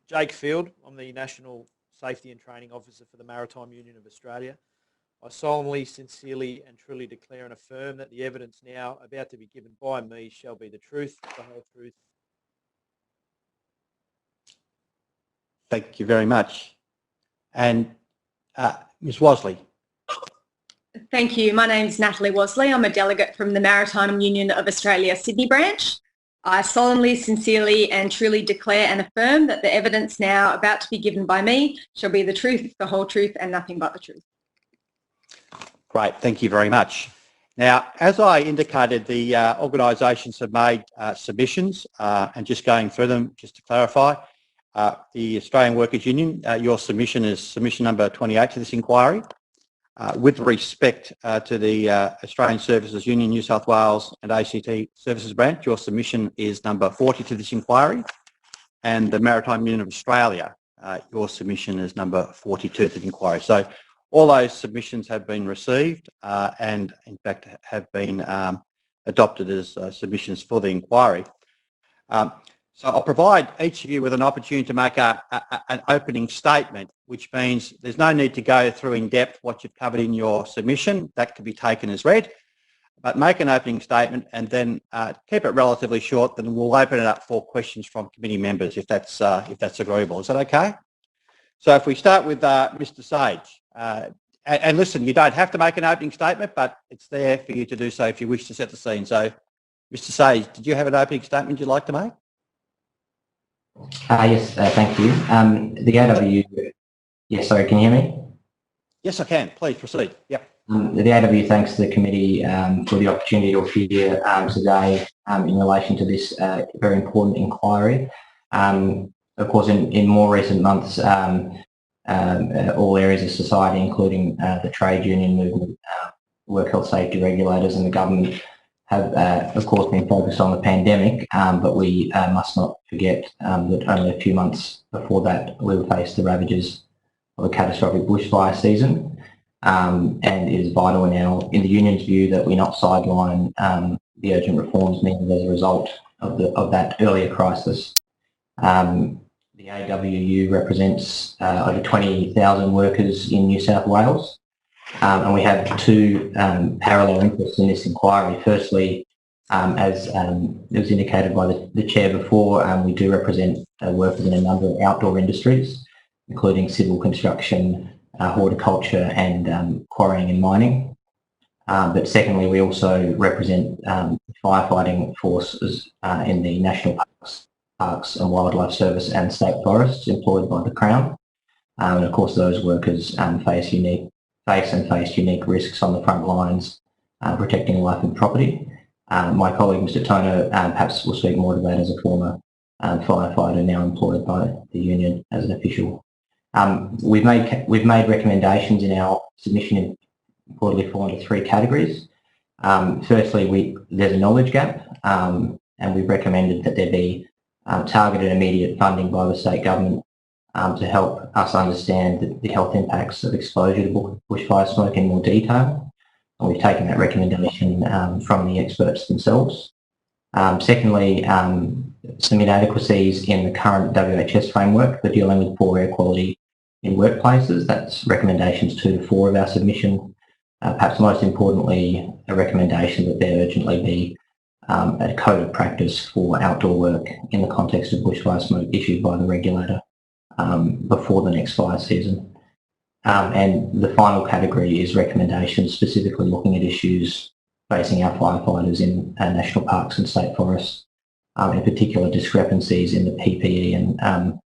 Jake Field. I'm the National Safety and Training Officer for the Maritime Union of Australia. I solemnly, sincerely and truly declare and affirm that the evidence now about to be given by me shall be the truth, the whole truth. Thank you very much. And Ms Wasley. Thank you. My name's Natalie Wasley. I'm a delegate from the Maritime Union of Australia Sydney branch. I solemnly, sincerely and truly declare and affirm that the evidence now about to be given by me shall be the truth, the whole truth and nothing but the truth. Great, thank you very much. Now, as I indicated, the organisations have made submissions and just going through them, just to clarify, the Australian Workers Union, your submission is submission number 28 to this inquiry. With respect to the Australian Services Union, New South Wales and ACT Services Branch, your submission is number 40 to this inquiry. And the Maritime Union of Australia, your submission is number 42 to the inquiry. So all those submissions have been received and in fact have been adopted as submissions for the inquiry. So I'll provide each of you with an opportunity to make an opening statement, which means there's no need to go through in depth what you've covered in your submission. That can be taken as read, but make an opening statement and then keep it relatively short. Then we'll open it up for questions from committee members if that's agreeable. Is that okay? So if we start with Mr. Sage, and listen, you don't have to make an opening statement, but it's there for you to do so if you wish to set the scene. So, Mr. Sage, did you have an opening statement you'd like to make? Yes, thank you. The AW, yes, sorry, can you hear me? Yes, I can. Please proceed. Yep. The AW thanks the committee for the opportunity to appear today in relation to this very important inquiry. Of course, in more recent months, all areas of society, including the trade union movement, work health safety regulators and the government have, of course, been focused on the pandemic, but we must not forget that only a few months before that we faced the ravages of a catastrophic bushfire season, and it is vital in the union's view that we not sideline the urgent reforms needed as a result of that earlier crisis. The AWU represents over 20,000 workers in New South Wales. And we have two parallel interests in this inquiry. Firstly, as it was indicated by the chair before, we do represent workers in a number of outdoor industries, including civil construction, horticulture and quarrying and mining. But secondly, we also represent firefighting forces in the National Parks and Wildlife Service and state forests employed by the Crown. And of course, those workers face unique risks on the front lines, protecting life and property. My colleague, Mr. Toner, perhaps will speak more to that as a former firefighter now employed by the union as an official. We've made recommendations in our submission broadly fall into three categories. Firstly, there's a knowledge gap, and we've recommended that there be targeted immediate funding by the state government to help us understand the health impacts of exposure to bushfire smoke in more detail. And we've taken that recommendation from the experts themselves. Secondly, some inadequacies in the current WHS framework for dealing with poor air quality in workplaces. That's recommendations 2 to 4 of our submission. Perhaps most importantly, a recommendation that there urgently be a code of practice for outdoor work in the context of bushfire smoke issued by the regulator before the next fire season. And the final category is recommendations specifically looking at issues facing our firefighters in national parks and state forests, in particular discrepancies in the PPE and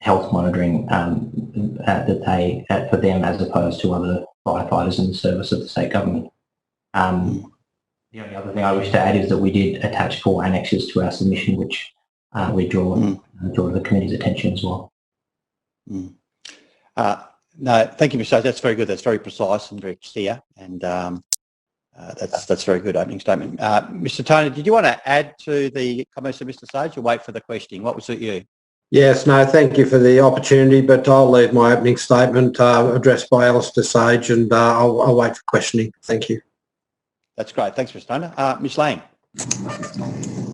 health monitoring that they, for them as opposed to other firefighters in the service of the state government. The only other thing I wish to add is that we did attach 4 annexes to our submission, which we draw to the committee's attention as well. No, thank you, Mr. That's very good. That's very precise and very clear, and that's very good opening statement. Mr. Tony, did you want to add to the comments of Mr. Sage or wait for the questioning? What would suit you? Yes, no, thank you for the opportunity, but I'll leave my opening statement addressed by Alistair Sage, and I'll wait for questioning. Thank you. That's great. Thanks, Mr. Toner. Ms. Lang.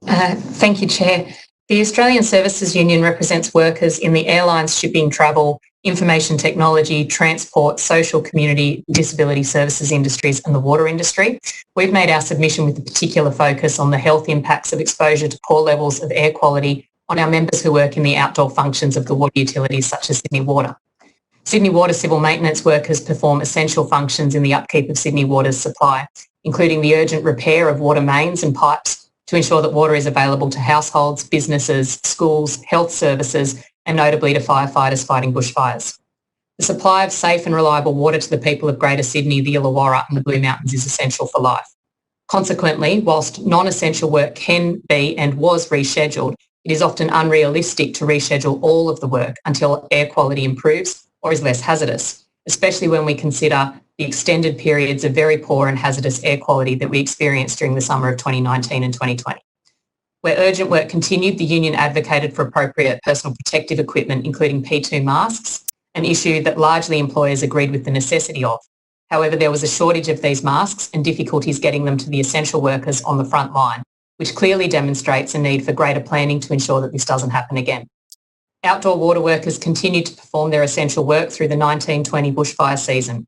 Thank you, Chair. The Australian Services Union represents workers in the airlines, shipping, travel, information technology, transport, social, community, disability services industries and the water industry. We've made our submission with a particular focus on the health impacts of exposure to poor levels of air quality on our members who work in the outdoor functions of the water utilities such as Sydney Water. Sydney Water civil maintenance workers perform essential functions in the upkeep of Sydney Water's supply, including the urgent repair of water mains and pipes to ensure that water is available to households, businesses, schools, health services, and notably to firefighters fighting bushfires. The supply of safe and reliable water to the people of Greater Sydney, the Illawarra and the Blue Mountains is essential for life. Consequently, whilst non-essential work can be and was rescheduled, it is often unrealistic to reschedule all of the work until air quality improves or is less hazardous, especially when we consider the extended periods of very poor and hazardous air quality that we experienced during the summer of 2019 and 2020. Where urgent work continued, the union advocated for appropriate personal protective equipment, including P2 masks, an issue that largely employers agreed with the necessity of. However, there was a shortage of these masks and difficulties getting them to the essential workers on the front line, which clearly demonstrates a need for greater planning to ensure that this doesn't happen again. Outdoor water workers continued to perform their essential work through the 1920 bushfire season.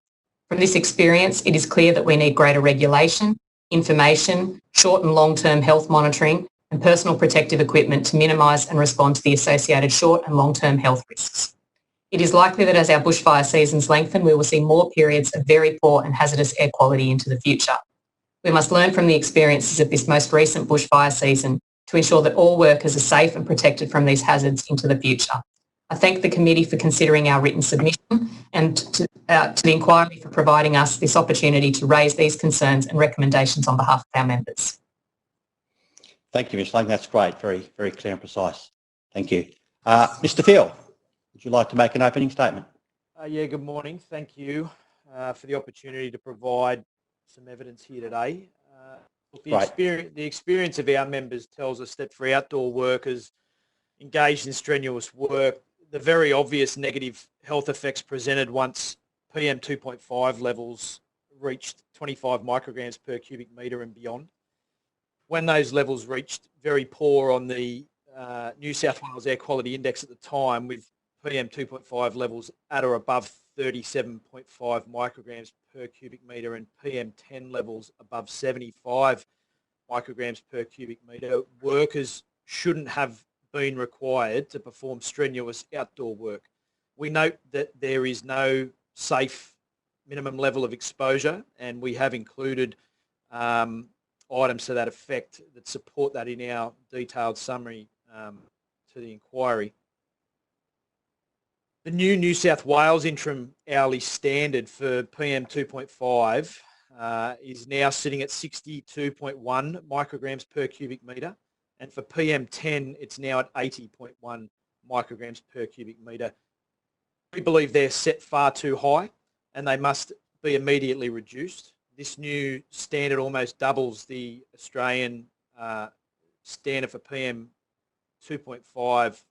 From this experience, it is clear that we need greater regulation, information, short and long-term health monitoring, and personal protective equipment to minimise and respond to the associated short and long-term health risks. It is likely that as our bushfire seasons lengthen, we will see more periods of very poor and hazardous air quality into the future. We must learn from the experiences of this most recent bushfire season to ensure that all workers are safe and protected from these hazards into the future. I thank the committee for considering our written submission and to the inquiry for providing us this opportunity to raise these concerns and recommendations on behalf of our members. Thank you, Ms. Lang. That's great. Very, very clear and precise. Thank you. Mr. Field, would you like to make an opening statement? Yeah, good morning. Thank you for the opportunity to provide some evidence here today. The experience of our members tells us that for outdoor workers engaged in strenuous work, the very obvious negative health effects presented once PM 2.5 levels reached 25 micrograms per cubic metre and beyond. When those levels reached very poor on the New South Wales Air Quality Index at the time, with PM 2.5 levels at or above 37.5 micrograms per cubic metre and PM 10 levels above 75 micrograms per cubic metre, workers shouldn't have been required to perform strenuous outdoor work. We note that there is no safe minimum level of exposure, and we have included items to that effect that support that in our detailed summary to the inquiry. The new South Wales interim hourly standard for PM 2.5 is now sitting at 62.1 micrograms per cubic metre, and for PM 10 it's now at 80.1 micrograms per cubic metre. We believe they're set far too high and they must be immediately reduced. This new standard almost doubles the Australian standard for PM 2.5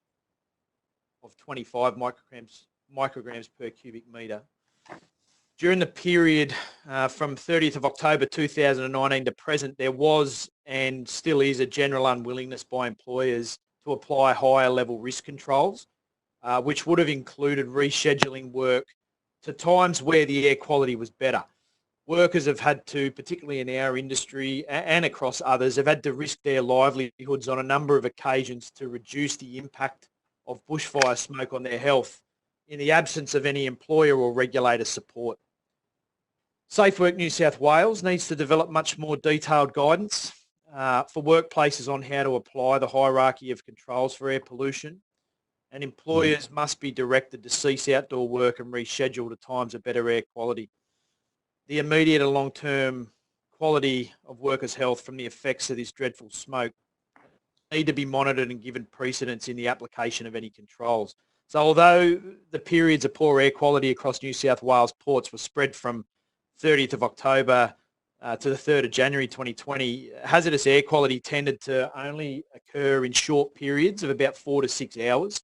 of 25 micrograms per cubic metre. During the period from 30th of October 2019 to present, there was and still is a general unwillingness by employers to apply higher level risk controls, which would have included rescheduling work to times where the air quality was better. Workers have had to, particularly in our industry and across others, have had to risk their livelihoods on a number of occasions to reduce the impact of bushfire smoke on their health in the absence of any employer or regulator support. Safe Work New South Wales needs to develop much more detailed guidance for workplaces on how to apply the hierarchy of controls for air pollution, and employers must be directed to cease outdoor work and reschedule to times of better air quality. The immediate and long-term quality of workers' health from the effects of this dreadful smoke need to be monitored and given precedence in the application of any controls. So although the periods of poor air quality across New South Wales ports were spread from 30th of October to the 3rd of January 2020, hazardous air quality tended to only occur in short periods of about 4 to 6 hours.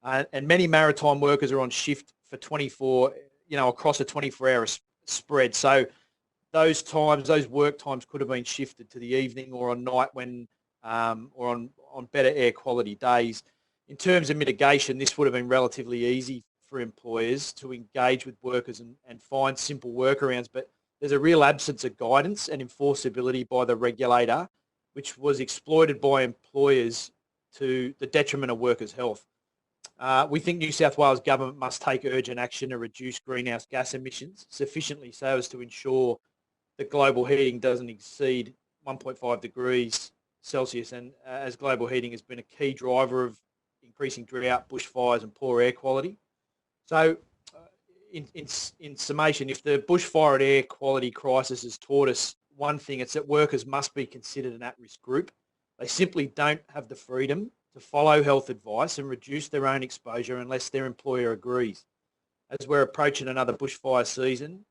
And many maritime workers are on shift for 24, across a 24-hour spread. So those work times could have been shifted to the evening or a night when or on better air quality days. In terms of mitigation, this would have been relatively easy for employers to engage with workers and find simple workarounds, but there's a real absence of guidance and enforceability by the regulator, which was exploited by employers to the detriment of workers' health. We think New South Wales Government must take urgent action to reduce greenhouse gas emissions sufficiently so as to ensure that global heating doesn't exceed 1.5 degrees Celsius, and as global heating has been a key driver of increasing drought, bushfires and poor air quality. So in summation, if the bushfire and air quality crisis has taught us one thing, it's that workers must be considered an at-risk group. They simply don't have the freedom to follow health advice and reduce their own exposure unless their employer agrees. As we're approaching another bushfire season,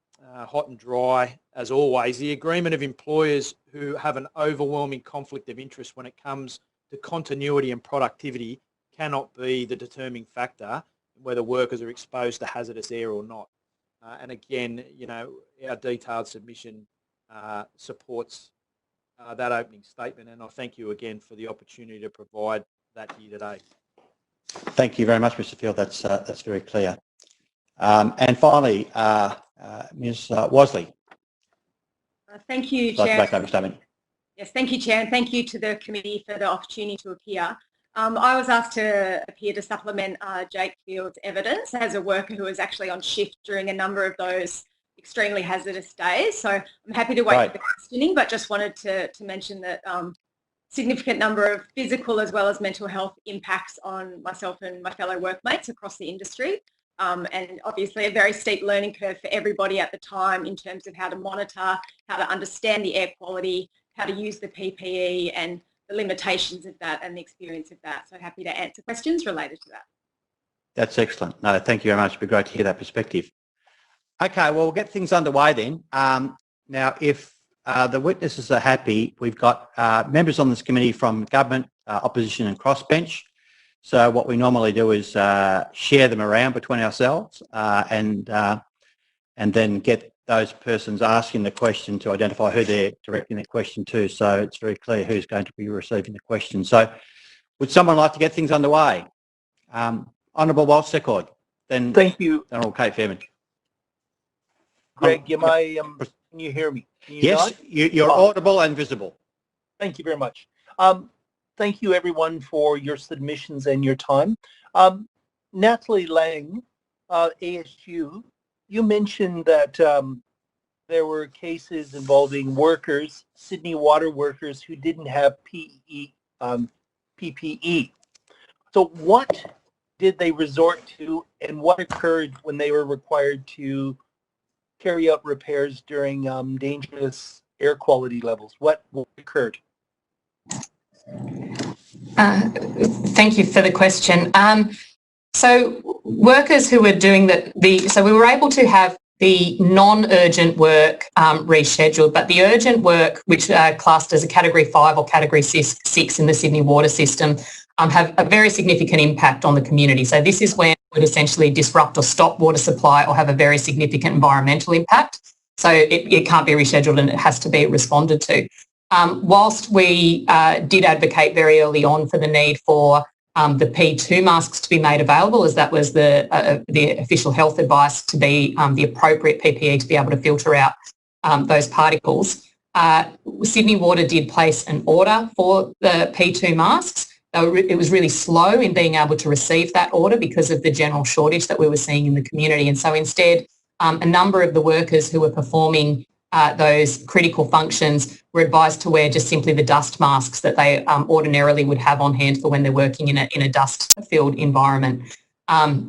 hot and dry as always, the agreement of employers who have an overwhelming conflict of interest when it comes to continuity and productivity cannot be the determining factor in whether workers are exposed to hazardous air or not. And again, our detailed submission supports that opening statement, and I thank you again for the opportunity to provide that here today. Thank you very much, Mr. Field. That's very clear. And finally, Ms. Wasley. Thank you, I'd like Chair. to make statement. Yes, thank you, Chair, and thank you to the committee for the opportunity to appear. I was asked to appear to supplement Jake Field's evidence as a worker who was actually on shift during a number of those extremely hazardous days. So I'm happy to wait for the questioning, but just wanted to mention that significant number of physical as well as mental health impacts on myself and my fellow workmates across the industry. And obviously a very steep learning curve for everybody at the time in terms of how to monitor, how to understand the air quality, how to use the PPE and the limitations of that and the experience of that. So happy to answer questions related to that. That's excellent. No, thank you very much. It'd be great to hear that perspective. Okay, well, we'll get things underway then. Now, if the witnesses are happy, we've got members on this committee from government, opposition and crossbench. So what we normally do is share them around between ourselves and then get those persons asking the question to identify who they're directing the question to, so it's very clear who's going to be receiving the question. So would someone like to get things underway? Honourable Walsh Secord, then thank you. Honourable Kate Fairman. Greg, can you hear me? Yes, you're audible and visible. Thank you very much. Thank you everyone for your submissions and your time. Natalie Lang, ASU, you mentioned that there were cases involving workers, Sydney water workers, who didn't have PPE. So what did they resort to and what occurred when they were required to carry out repairs during dangerous air quality levels? What occurred? Thank you for the question. So workers who were doing so we were able to have the non-urgent work rescheduled, but the urgent work, which classed as a Category 5 or Category 6 in the Sydney water system, have a very significant impact on the community. So this is when it would essentially disrupt or stop water supply or have a very significant environmental impact. So it can't be rescheduled and it has to be responded to. Whilst we did advocate very early on for the need for the P2 masks to be made available, as that was the official health advice to be the appropriate PPE to be able to filter out those particles, Sydney Water did place an order for the P2 masks. It was really slow in being able to receive that order because of the general shortage that we were seeing in the community. And so instead, a number of the workers who were performing those critical functions were advised to wear just simply the dust masks that they ordinarily would have on hand for when they're working in a dust-filled environment.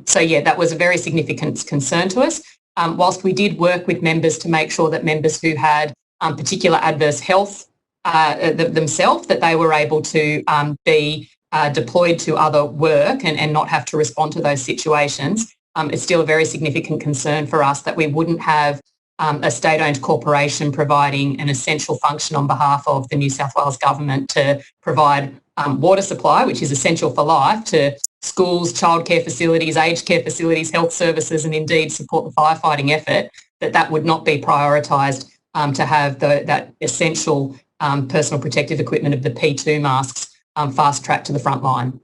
So yeah, that was a very significant concern to us. Whilst we did work with members to make sure that members who had particular adverse health themselves, that they were able to be deployed to other work and not have to respond to those situations, it's still a very significant concern for us that we wouldn't have a state-owned corporation providing an essential function on behalf of the New South Wales Government to provide water supply, which is essential for life, to schools, childcare facilities, aged care facilities, health services, and indeed support the firefighting effort, that would not be prioritised to have that essential personal protective equipment of the P2 masks fast-tracked to the front line.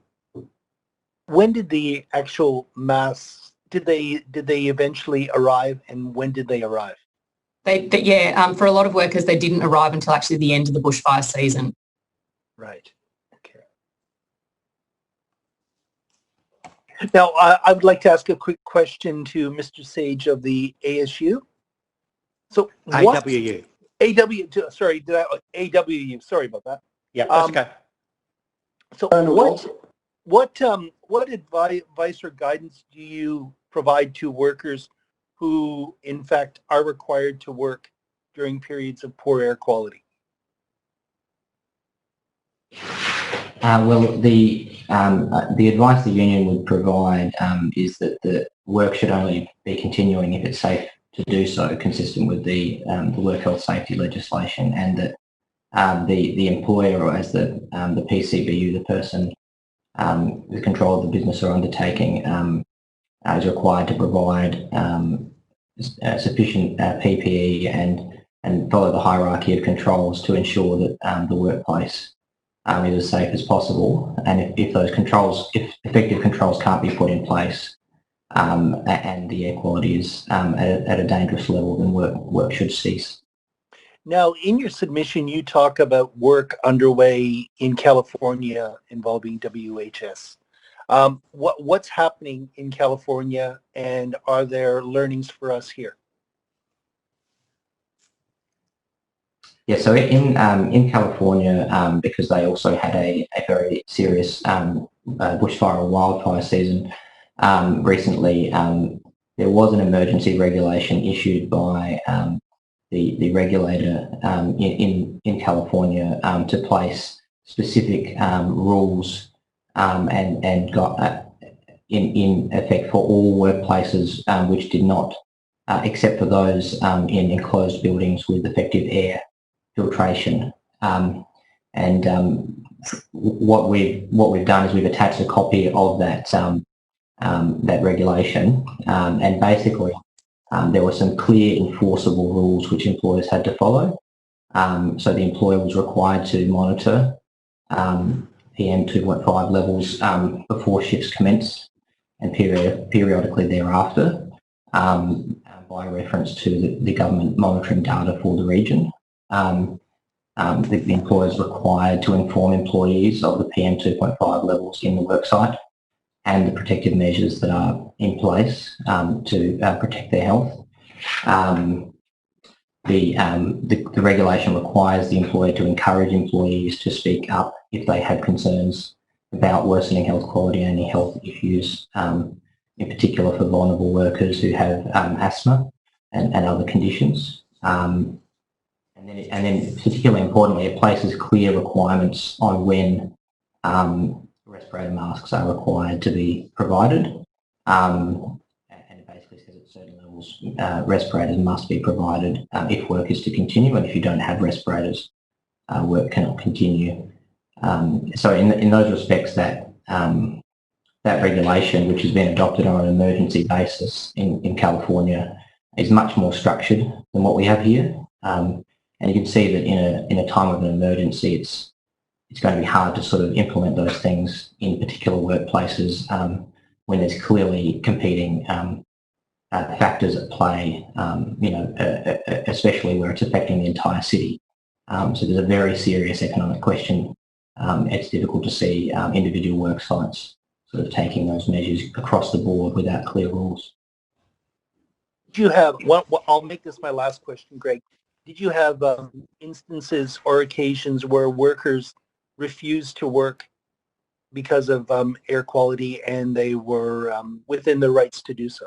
When did the actual masks, did they eventually arrive, and when did they arrive? For a lot of workers, they didn't arrive until actually the end of the bushfire season. Right. Okay. Now, I would like to ask a quick question to Mr. Sage of the ASU. So AWU. Sorry, AWU. Sorry about that. Yeah, that's okay. So what advice or guidance do you provide to workers who, in fact, are required to work during periods of poor air quality? Well, the advice the union would provide is that the work should only be continuing if it's safe to do so, consistent with the work health safety legislation, and that the employer, or as the PCBU, the person with control of the business or undertaking, is required to provide sufficient PPE and follow the hierarchy of controls to ensure that the workplace is as safe as possible. And if those controls, if effective controls can't be put in place and the air quality is at a dangerous level, then work should cease. Now, in your submission, you talk about work underway in California involving WHS. What's happening in California, and are there learnings for us here? Yeah, so in California, because they also had a very serious bushfire or wildfire season recently, there was an emergency regulation issued by the regulator in California to place specific rules and got in effect for all workplaces which did not, except for those in enclosed buildings with effective air filtration. What we've done is we've attached a copy of that that regulation, and basically there were some clear enforceable rules which employers had to follow. So the employer was required to monitor PM 2.5 levels before shifts commence and periodically thereafter, by reference to the government monitoring data for the region. The employer is required to inform employees of the PM 2.5 levels in the worksite and the protective measures that are in place to protect their health. The regulation requires the employer to encourage employees to speak up if they have concerns about worsening health quality and any health issues, in particular for vulnerable workers who have asthma and other conditions. And then particularly importantly, it places clear requirements on when respirator masks are required to be provided. And it basically says at certain levels, respirators must be provided if work is to continue, and if you don't have respirators, work cannot continue. So in those respects, that regulation, which has been adopted on an emergency basis in California, is much more structured than what we have here. And you can see that in a time of an emergency, it's going to be hard to sort of implement those things in particular workplaces when there's clearly competing factors at play, especially where it's affecting the entire city. So there's a very serious economic question. It's difficult to see individual work sites sort of taking those measures across the board without clear rules. Do you have, I'll make this my last question, Greg. Did you have instances or occasions where workers refused to work because of air quality and they were within their rights to do so?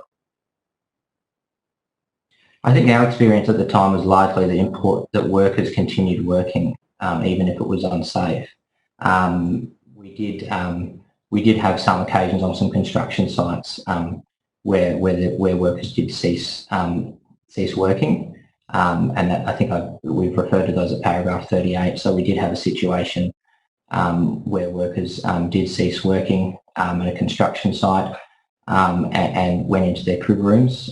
I think our experience at the time was largely that workers continued working even if it was unsafe. We did have some occasions on some construction sites where workers did cease working. And that, I think we've referred to those at paragraph 38. So we did have a situation where workers did cease working at a construction site and went into their crib rooms,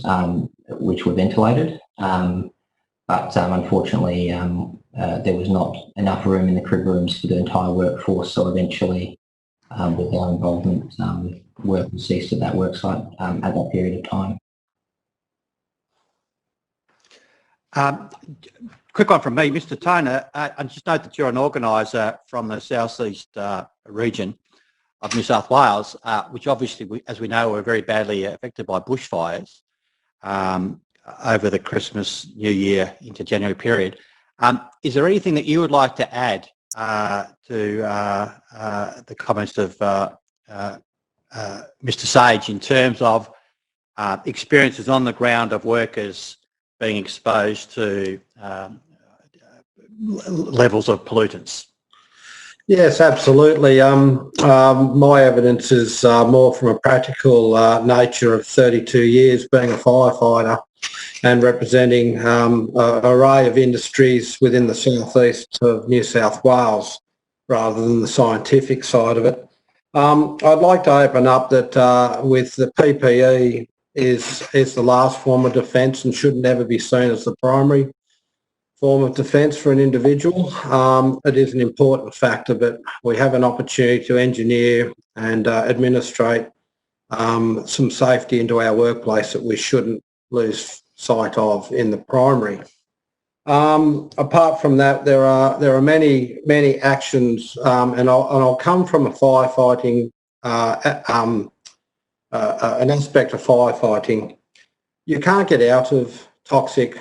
which were ventilated. But unfortunately, there was not enough room in the crib rooms for the entire workforce, so eventually with our involvement, work ceased at that worksite at that period of time. Quick one from me, Mr. Toner. I just note that you're an organiser from the southeast region of New South Wales, which obviously, as we know, were very badly affected by bushfires over the Christmas, New Year into January period. Is there anything that you would like to add to the comments of Mr. Sage in terms of experiences on the ground of workers being exposed to levels of pollutants? Yes, absolutely. My evidence is more from a practical nature of 32 years being a firefighter and representing an array of industries within the southeast of New South Wales rather than the scientific side of it. I'd like to open up that with the PPE is the last form of defence and should never be seen as the primary form of defence for an individual. It is an important factor, but we have an opportunity to engineer and administrate some safety into our workplace that we shouldn't lose sight of in the primary. Apart from that, there are many actions, and I'll come from a firefighting an aspect of firefighting. You can't get out of toxic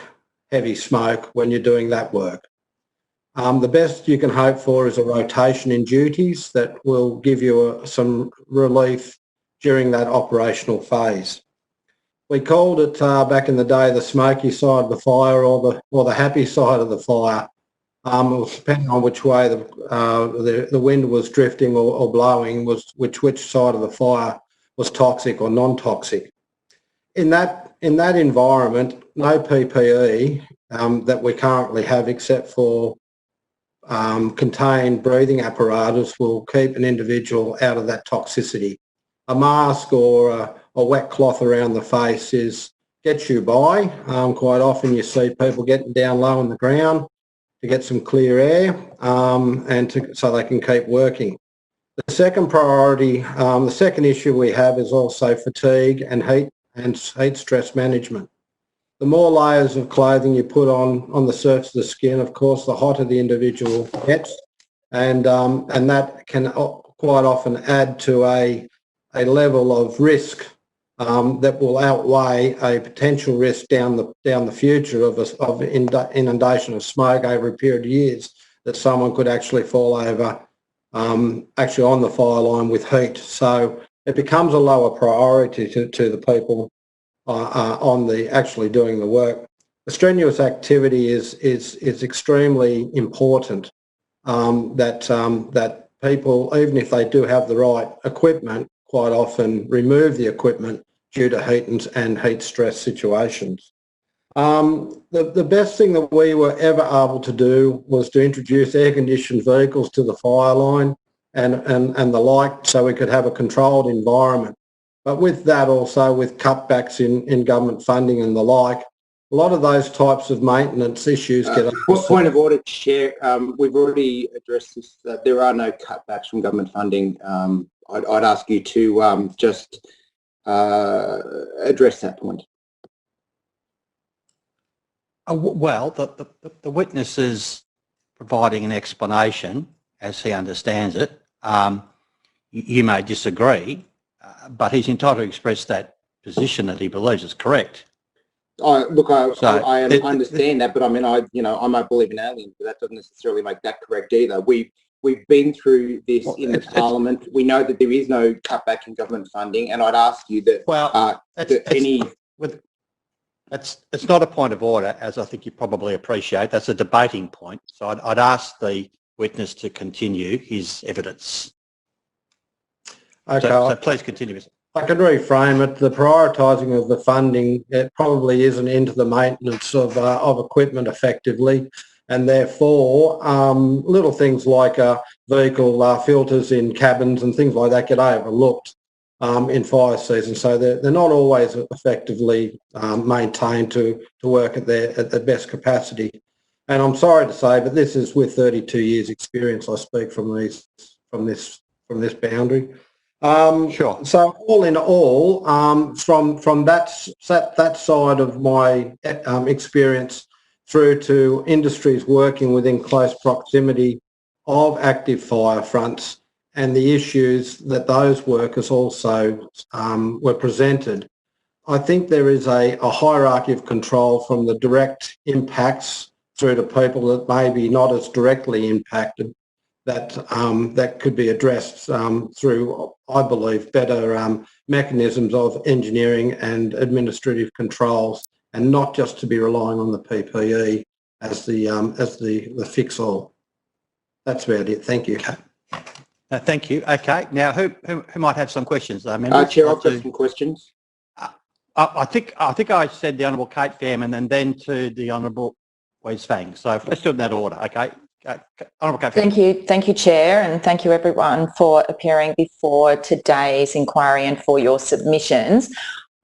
heavy smoke when you're doing that work. The best you can hope for is a rotation in duties that will give you some relief during that operational phase. We called it back in the day the smoky side of the fire or the happy side of the fire. It was depending on which way the wind was drifting or blowing, was which side of the fire was toxic or non-toxic. In that environment, no PPE that we currently have except for contained breathing apparatus will keep an individual out of that toxicity. A mask or a wet cloth around the face gets you by. Quite often you see people getting down low on the ground to get some clear air so they can keep working. The second priority, the second issue we have is also fatigue and heat stress management. The more layers of clothing you put on the surface of the skin, of course, the hotter the individual gets, and that can quite often add to a level of risk that will outweigh a potential risk down the future of inundation of smoke over a period of years that someone could actually fall over actually on the fire line with heat. So it becomes a lower priority to the people on actually doing the work. The strenuous activity is extremely important. That people, even if they do have the right equipment, quite often remove the equipment due to heat and heat stress situations. The best thing that we were ever able to do was to introduce air-conditioned vehicles to the fire line and the like, so we could have a controlled environment. But with that also, with cutbacks in government funding and the like, a lot of those types of maintenance issues get... Point of order, Chair. We've already addressed this. There are no cutbacks from government funding. I'd ask you to just address that point. Well, the witness is providing an explanation as he understands it. You may disagree, but he's entitled to express that position that he believes is correct. I understand that, but I mean, I might believe in aliens, but that doesn't necessarily make that correct either. We've been through this in the Parliament. We know that there is no cutback in government funding, and I'd ask you that it's not a point of order, as I think you probably appreciate. That's a debating point. So I'd ask the witness to continue his evidence. Okay. So please continue. I can reframe it. The prioritising of the funding, it probably isn't into the maintenance of equipment effectively, and therefore little things like vehicle filters in cabins and things like that get overlooked in fire season. So they're not always effectively maintained to work at their best capacity. And I'm sorry to say, but this is with 32 years experience. I speak from this boundary. Sure. So all in all, from that side of my experience through to industries working within close proximity of active fire fronts and the issues that those workers also were presented, I think there is a hierarchy of control from the direct impacts through to people that may be not as directly impacted that could be addressed through, I believe, better mechanisms of engineering and administrative controls, and not just to be relying on the PPE as the fix-all. That's about it. Thank you. Okay. Thank you. Okay. Now, who might have some questions? Chair, I've got some questions. I think I said the Honourable Kate Fairman and then to the Honourable Wes Fang. So let's do it in that order. Okay. Honourable Kate Fairman. Thank you, Chair, and thank you everyone for appearing before today's inquiry and for your submissions.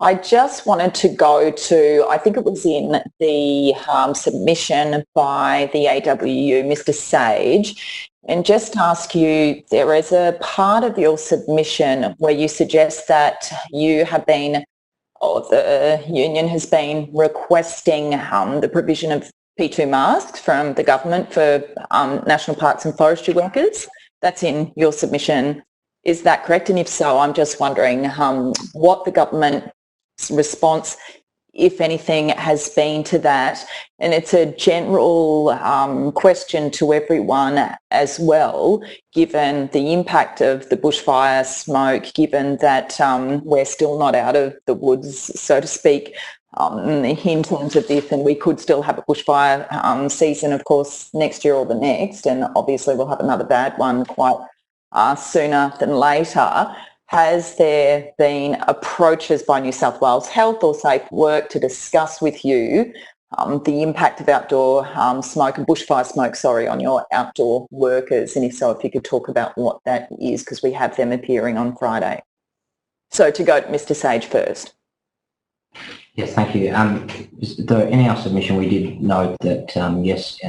I just wanted to go to, I think it was in the submission by the AWU, Mr. Sage, and just ask you, there is a part of your submission where you suggest that you have been, or the union has been requesting the provision of P2 masks from the government for national parks and forestry workers. That's in your submission. Is that correct? And if so, I'm just wondering what the government's response, if anything, has been to that. And it's a general question to everyone as well, given the impact of the bushfire smoke, given that we're still not out of the woods, so to speak, in terms of this, and we could still have a bushfire season, of course, next year or the next, and obviously we'll have another bad one quite sooner than later. Has there been approaches by New South Wales Health or Safe Work to discuss with you the impact of outdoor smoke and bushfire smoke, on your outdoor workers? And if so, if you could talk about what that is, because we have them appearing on Friday. So to go to Mr. Sage first. Yes, thank you. In our submission, we did note that, yes,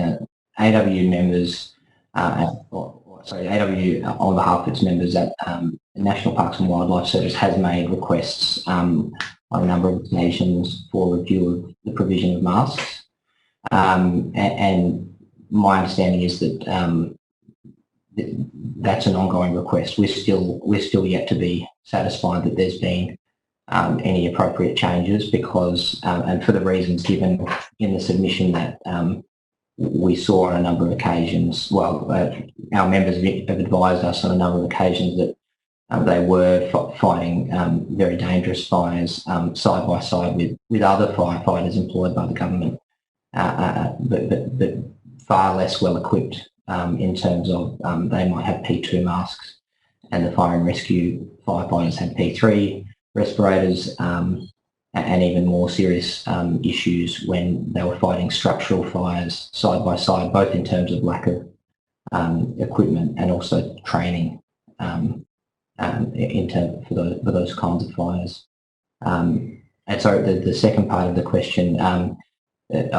AWU members, AWU on behalf of its members at National Parks and Wildlife Service has made requests on a number of occasions for review of the provision of masks. And my understanding is that that's an ongoing request. We're still yet to be satisfied that there's been any appropriate changes, because, and for the reasons given in the submission, that we saw on a number of occasions, our members have advised us on a number of occasions that they were fighting very dangerous fires side by side with other firefighters employed by the government, but far less well equipped in terms of they might have P2 masks and the fire and rescue firefighters had P3 respirators, and even more serious issues when they were fighting structural fires side by side, both in terms of lack of equipment and also training in terms for those kinds of fires. And so the second part of the question,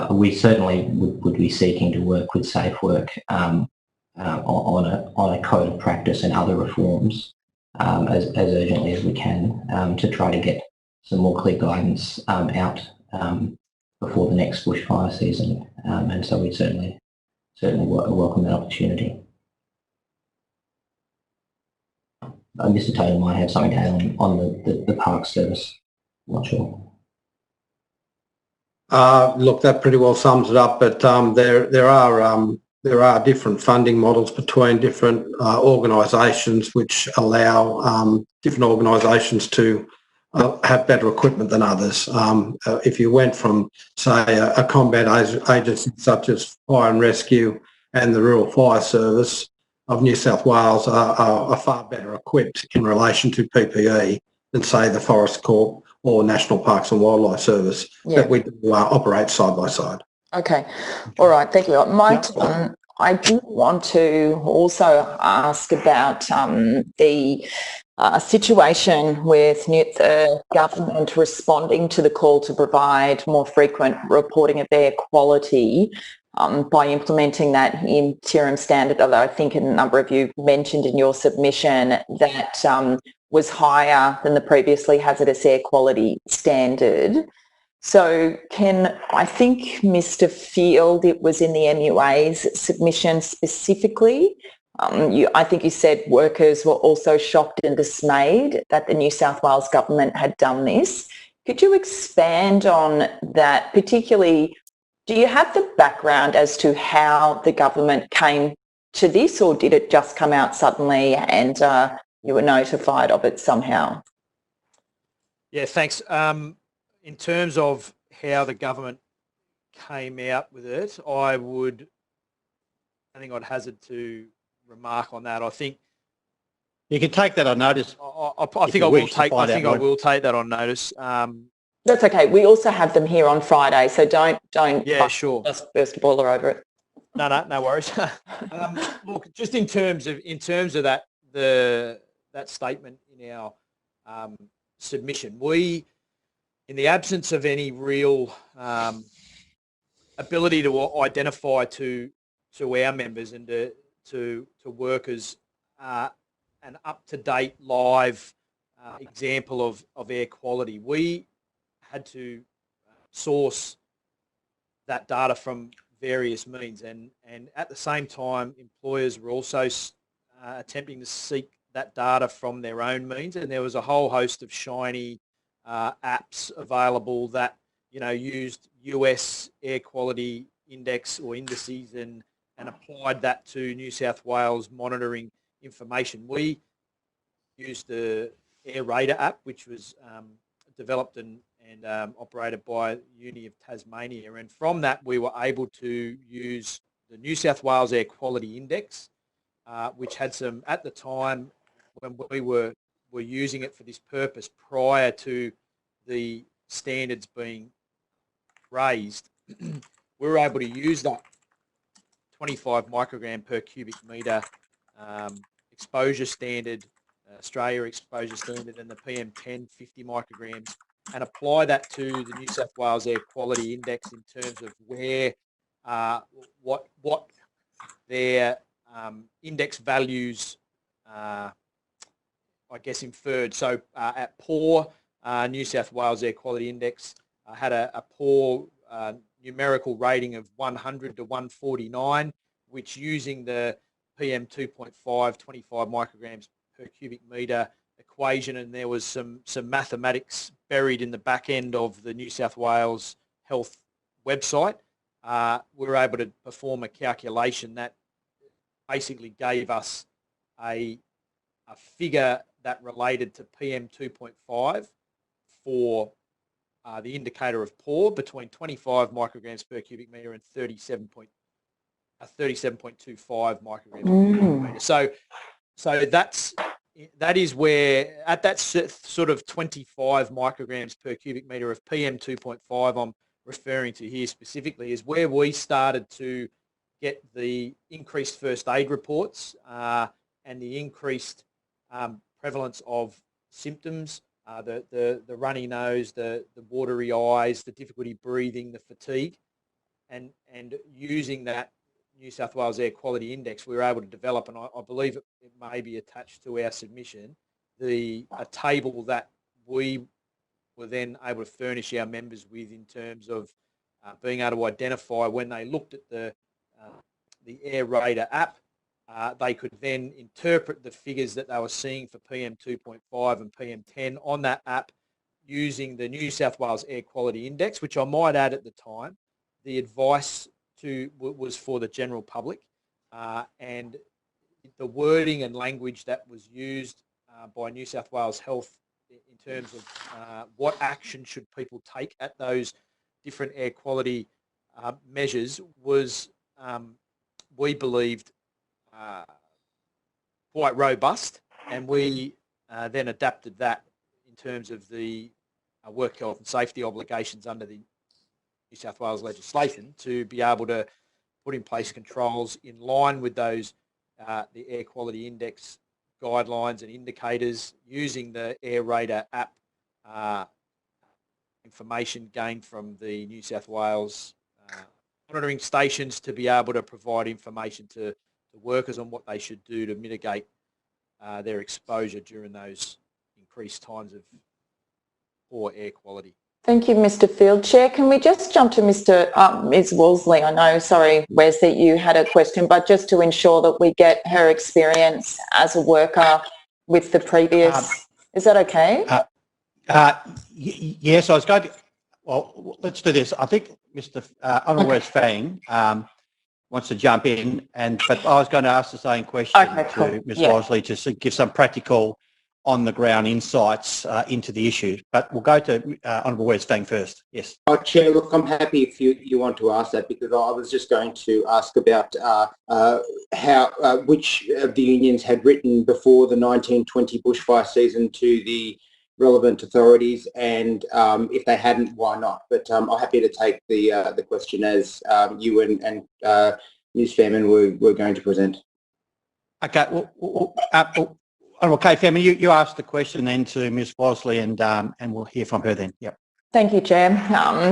we certainly would be seeking to work with Safe Work on a code of practice and other reforms as urgently as we can to try to get some more clear guidance out before the next bushfire season, and so we certainly welcome that opportunity. Mr. Taylor might have something to add on the park service. I'm not sure. Look, that pretty well sums it up. But there are different funding models between different organisations, which allow different organisations to have better equipment than others. If you went from, say, a combat agency such as Fire and Rescue and the Rural Fire Service of New South Wales are far better equipped in relation to PPE than, say, the Forest Corp or National Parks and Wildlife Service, that we do operate side by side. Okay. All right. Thank you. Mike, I do want to also ask about the situation with the government responding to the call to provide more frequent reporting of air quality by implementing that interim standard, although I think a number of you mentioned in your submission that was higher than the previously hazardous air quality standard. So I think Mr. Field, it was in the MUA's submission specifically, I think you said workers were also shocked and dismayed that the New South Wales government had done this. Could you expand on that, particularly, do you have the background as to how the government came to this, or did it just come out suddenly and you were notified of it somehow? Yeah, thanks. In terms of how the government came out with it, I think I'd hazard to remark on that. I think you can take that on notice. I think I will take that on notice. That's okay. We also have them here on Friday, so don't. Yeah, sure. Just burst a boiler over it. No worries. Look, just in terms of that that statement in our submission, we, in the absence of any real ability to identify to our members and to workers an up-to-date live example of air quality, we had to source that data from various means, and at the same time employers were also attempting to seek that data from their own means, and there was a whole host of shiny apps available that used US air quality index or indices and applied that to New South Wales monitoring information. We used the Air Radar app, which was developed and operated by Uni of Tasmania, and from that we were able to use the New South Wales Air Quality Index, which had some, at the time when we were using it for this purpose prior to the standards being raised, we were able to use that 25 microgram per cubic metre exposure standard, Australia exposure standard, and the PM10 50 micrograms, and apply that to the New South Wales Air Quality Index in terms of where what their index values I guess inferred. So at poor, New South Wales Air Quality Index had a poor numerical rating of 100 to 149, which, using the PM 2.5 25 micrograms per cubic metre equation, and there was some mathematics buried in the back end of the New South Wales Health website, we were able to perform a calculation that basically gave us a figure that related to PM 2.5 for the indicator of poor between 25 micrograms per cubic metre and 37.25 micrograms per cubic metre. So that is where, at that sort of 25 micrograms per cubic metre of PM 2.5 I'm referring to here specifically, is where we started to get the increased first aid reports and the increased prevalence of symptoms, the runny nose, the watery eyes, the difficulty breathing, the fatigue, and using that New South Wales Air Quality Index, we were able to develop, and I believe it may be attached to our submission, a table that we were then able to furnish our members with in terms of being able to identify when they looked at the Air Radar app. They could then interpret the figures that they were seeing for PM 2.5 and PM 10 on that app using the New South Wales Air Quality Index, which I might add at the time, the advice was for the general public, and the wording and language that was used by New South Wales Health in terms of what action should people take at those different air quality measures was, we believed, quite robust, and we then adapted that in terms of the work health and safety obligations under the New South Wales legislation to be able to put in place controls in line with those the Air Quality Index guidelines and indicators, using the Air Radar app information gained from the New South Wales monitoring stations to be able to provide information to workers on what they should do to mitigate their exposure during those increased times of poor air quality. Thank you, Mr. Field. Chair, can we just jump to Ms. Wasley? I know, sorry, Wes, that you had a question, but just to ensure that we get her experience as a worker with the previous, is that okay? Yes, I was going to, well, let's do this. I think Mr. Honourable Wes Fang wants to jump in, but I was going to ask the same question to Ms. Wasley to give some practical on-the-ground insights into the issue. But we'll go to Honourable Wes Fang first. Yes. Chair, look, I'm happy if you want to ask that, because I was just going to ask about which of the unions had written before the 1920 bushfire season to the relevant authorities, and if they hadn't, why not? But I'm happy to take the question as you and Ms. Fairman were going to present. Okay. Honourable Kay Fairman, you asked the question then to Ms. Wasley, and we'll hear from her then. Yep. Thank you, Chair.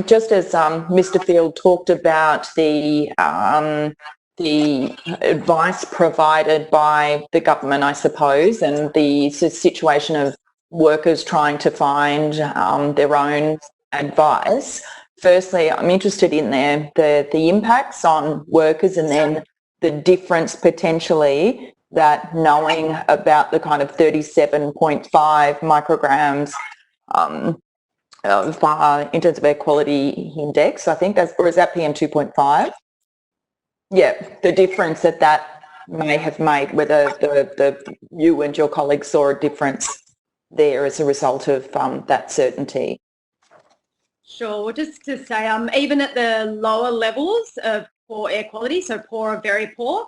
Just as Mr. Field talked about the advice provided by the government, I suppose, and the situation of workers trying to find their own advice. Firstly, I'm interested in the impacts on workers, and then the difference potentially that knowing about the kind of 37.5 micrograms in terms of air quality index, I think that's, or is that PM 2.5? Yeah, the difference that may have made, whether you and your colleagues saw a difference there as a result of that certainty. Sure. Well, just to say, even at the lower levels of poor air quality, so poor or very poor,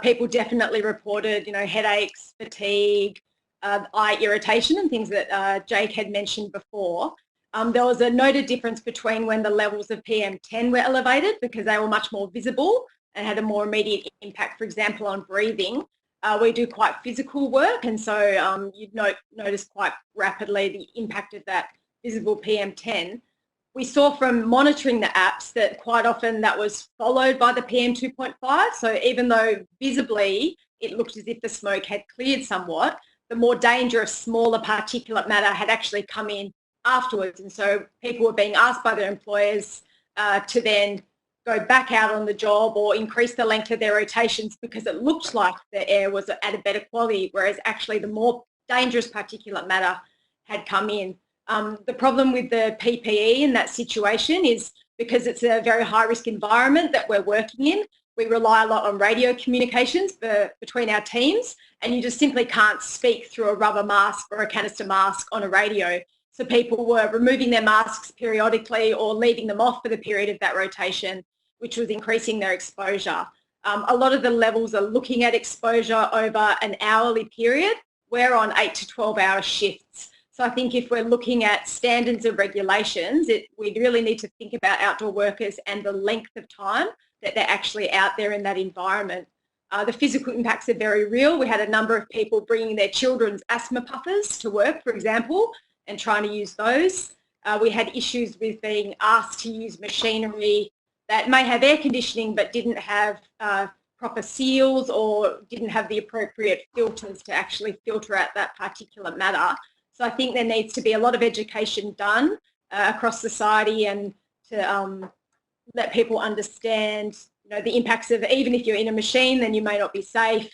people definitely reported, headaches, fatigue, eye irritation, and things that Jake had mentioned before. There was a noted difference between when the levels of PM10 were elevated, because they were much more visible and had a more immediate impact, for example, on breathing. We do quite physical work, and so you'd notice quite rapidly the impact of that visible PM10. We saw from monitoring the apps that quite often that was followed by the PM 2.5. So even though visibly it looked as if the smoke had cleared somewhat, the more dangerous, smaller particulate matter had actually come in afterwards. And so people were being asked by their employers to then go back out on the job or increase the length of their rotations, because it looked like the air was at a better quality, whereas actually the more dangerous particulate matter had come in. The problem with the PPE in that situation is, because it's a very high-risk environment that we're working in, we rely a lot on radio communications between our teams, and you just simply can't speak through a rubber mask or a canister mask on a radio. So people were removing their masks periodically or leaving them off for the period of that rotation, which was increasing their exposure. A lot of the levels are looking at exposure over an hourly period. We're on 8 to 12-hour shifts. So I think if we're looking at standards and regulations, we really need to think about outdoor workers and the length of time that they're actually out there in that environment. The physical impacts are very real. We had a number of people bringing their children's asthma puffers to work, for example, and trying to use those. We had issues with being asked to use machinery that may have air conditioning but didn't have proper seals or didn't have the appropriate filters to actually filter out that particulate matter. So I think there needs to be a lot of education done across society, and to let people understand, the impacts of, even if you're in a machine, then you may not be safe.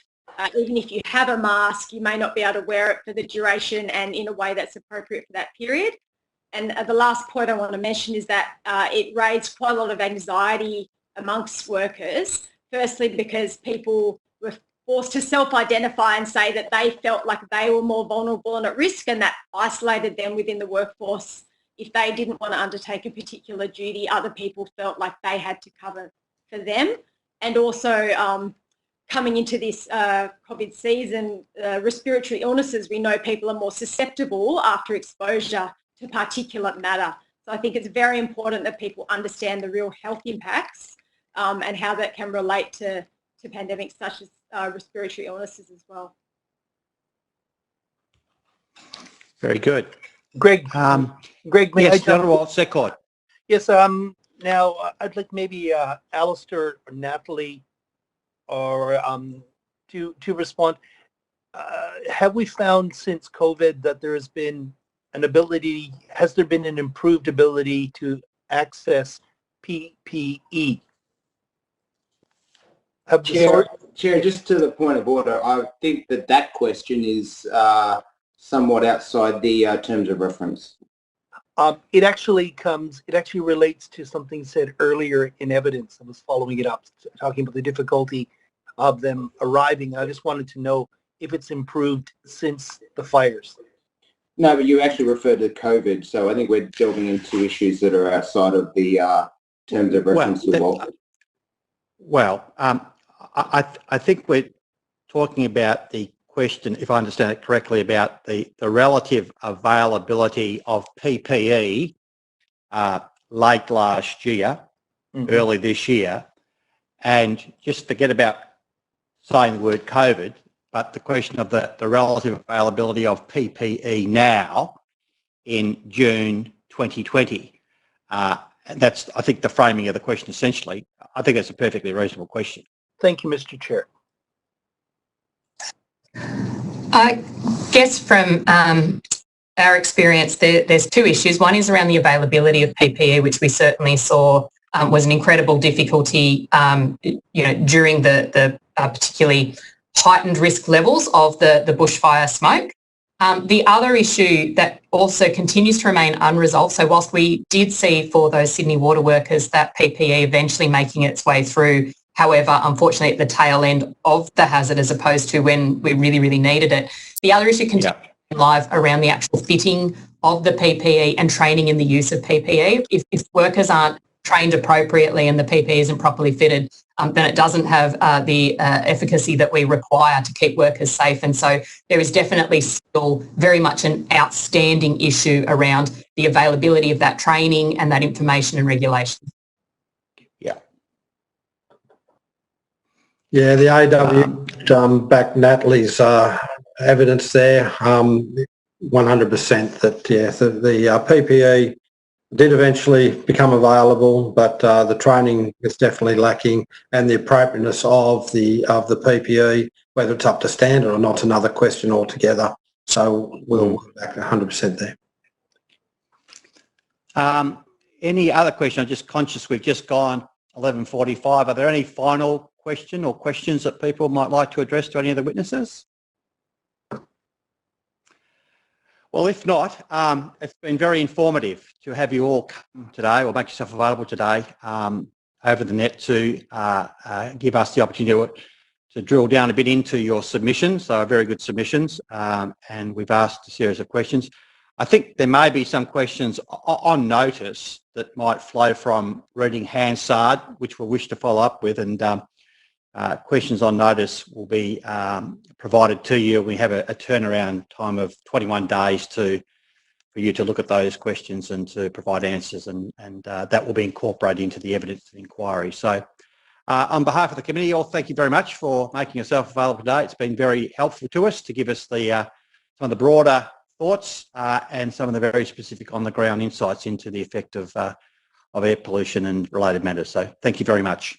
Even if you have a mask, you may not be able to wear it for the duration and in a way that's appropriate for that period. And the last point I want to mention is that it raised quite a lot of anxiety amongst workers. Firstly, because people were forced to self-identify and say that they felt like they were more vulnerable and at risk, and that isolated them within the workforce. If they didn't want to undertake a particular duty, other people felt like they had to cover for them. And also coming into this COVID season, respiratory illnesses, we know people are more susceptible after exposure to particulate matter. So I think it's very important that people understand the real health impacts and how that can relate to pandemics such as respiratory illnesses as well. Very good. Greg, may yes, I jump? Honourable Secord. Yes, Now, I'd like maybe Alistair or Natalie or to respond. Have we found since COVID that there has been has there been an improved ability to access PPE? Chair, just to the point of order, I think that question is somewhat outside the terms of reference. It actually relates to something said earlier in evidence. I was following it up, talking about the difficulty of them arriving. I just wanted to know if it's improved since the fires. No, but you actually referred to COVID, so I think we're delving into issues that are outside of the terms of reference. I think we're talking about the question, if I understand it correctly, about the relative availability of PPE late last year, early this year, and just forget about saying the word COVID, but the question of the relative availability of PPE now in June 2020. That's, I think, the framing of the question essentially. I think that's a perfectly reasonable question. Thank you, Mr. Chair. I guess from our experience, there's two issues. One is around the availability of PPE, which we certainly saw was an incredible difficulty, during the particularly heightened risk levels of the bushfire smoke. The other issue that also continues to remain unresolved, so whilst we did see for those Sydney water workers that PPE eventually making its way through, however, unfortunately at the tail end of the hazard as opposed to when we really, really needed it, the other issue continues live around the actual fitting of the PPE and training in the use of PPE. If workers aren't trained appropriately and the PPE isn't properly fitted, then it doesn't have the efficacy that we require to keep workers safe. And so there is definitely still very much an outstanding issue around the availability of that training and that information and regulation. Yeah, the AW backed Natalie's evidence there, 100% that, the PPE did eventually become available, but the training is definitely lacking, and the appropriateness of the PPE, whether it's up to standard or not, is another question altogether. So we'll back 100% there. Any other question? I'm just conscious we've just gone 11:45. Are there any final questions that people might like to address to any of the witnesses? Well, if not, it's been very informative to have you all come today or make yourself available today over the net to give us the opportunity to drill down a bit into your submissions. So very good submissions, and we've asked a series of questions. I think there may be some questions on notice that might flow from reading Hansard, which we'll wish to follow up with, and questions on notice will be provided to you. We have a turnaround time of 21 days for you to look at those questions and to provide answers, and that will be incorporated into the evidence of inquiry. So on behalf of the committee, all thank you very much for making yourself available today. It's been very helpful to us to give us some of the broader thoughts and some of the very specific on-the-ground insights into the effect of air pollution and related matters. So thank you very much.